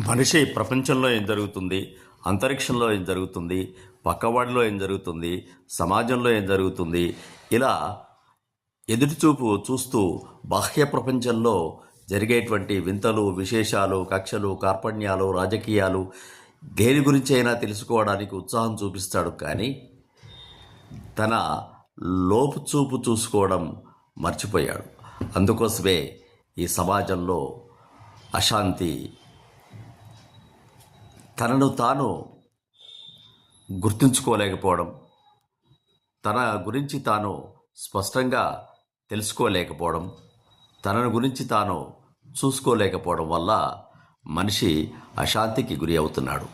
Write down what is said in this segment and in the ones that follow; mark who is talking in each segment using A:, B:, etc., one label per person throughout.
A: మనిషి ప్రపంచంలో ఏం జరుగుతుంది, అంతరిక్షంలో ఏం జరుగుతుంది, పక్కవాడిలో ఏం జరుగుతుంది, సమాజంలో ఏం జరుగుతుంది, ఇలా ఎదుటిచూపు చూస్తూ బాహ్య ప్రపంచంలో జరిగేటువంటి వింతలు, విశేషాలు, కక్షలు, కార్పణ్యాలు, రాజకీయాలు దేని గురించి అయినా తెలుసుకోవడానికి ఉత్సాహం చూపిస్తాడు. కానీ తన లోపు చూపు చూసుకోవడం మర్చిపోయాడు. అందుకోసమే ఈ సమాజంలో అశాంతి, తనను తాను గుర్తుంచుకోలేకపోవడం, తన గురించి తాను స్పష్టంగా తెలుసుకోలేకపోవడం, తనను గురించి తాను చూసుకోలేకపోవడం వల్ల మనిషి అశాంతికి గురి అవుతున్నాడు.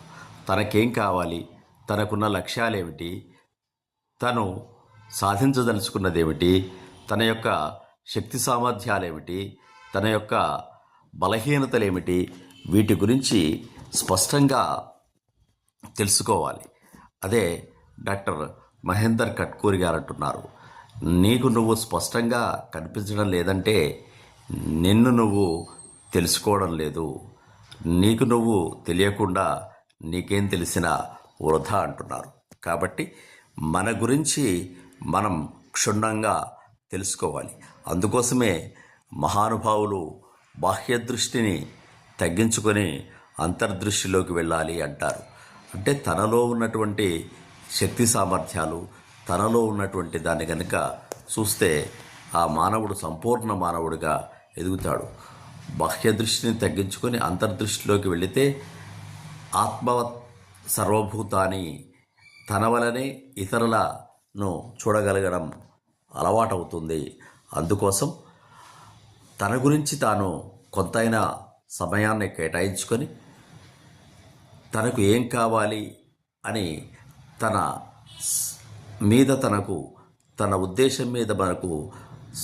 A: తనకేం కావాలి, తనకున్న లక్ష్యాలేమిటి, తను సాధించదలుచుకున్నదేమిటి, తన యొక్క శక్తి సామర్థ్యాలేమిటి, తన యొక్క బలహీనతలేమిటి, వీటి గురించి స్పష్టంగా తెలుసుకోవాలి. అదే డాక్టర్ మహేందర్ కట్కూరి గారు అంటున్నారు, నీకు నువ్వు స్పష్టంగా కనిపించడం లేదంటే నిన్ను నువ్వు తెలుసుకోవడం లేదు, నీకు నువ్వు తెలియకుండా నీకేం తెలిసినా వృధా అంటున్నారు. కాబట్టి మన గురించి మనం క్షుణ్ణంగా తెలుసుకోవాలి. అందుకోసమే మహానుభావులు బాహ్య దృష్టిని తగ్గించుకొని అంతర్దృష్టిలోకి వెళ్ళాలి అంటారు. అంటే తనలో ఉన్నటువంటి శక్తి సామర్థ్యాలు, తనలో ఉన్నటువంటి దాన్ని కనుక చూస్తే ఆ మానవుడు సంపూర్ణ మానవుడిగా ఎదుగుతాడు. బాహ్య దృష్టిని తగ్గించుకొని అంతర్దృష్టిలోకి వెళితే ఆత్మవత్ సర్వభూతాన్ని తన వలనే ఇతరులను చూడగలగడం అలవాటవుతుంది. అందుకోసం తన గురించి తాను కొంతైనా సమయాన్ని కేటాయించుకొని తనకు ఏం కావాలి అని తన మీద తన ఉద్దేశం మీద మనకు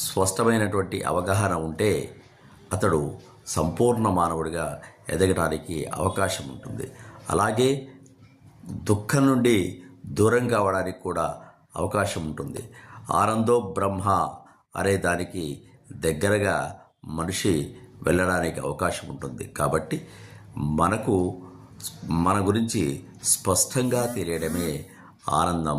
A: స్పష్టమైనటువంటి అవగాహన ఉంటే అతడు సంపూర్ణ మానవుడిగా ఎదగడానికి అవకాశం ఉంటుంది. అలాగే దుఃఖం నుండి దూరం కావడానికి కూడా అవకాశం ఉంటుంది. ఆనందో బ్రహ్మ అనే దానికి దగ్గరగా మనిషి వెళ్ళడానికి అవకాశం ఉంటుంది. కాబట్టి మన గురించి స్పష్టంగా తెలియడమే ఆనందం.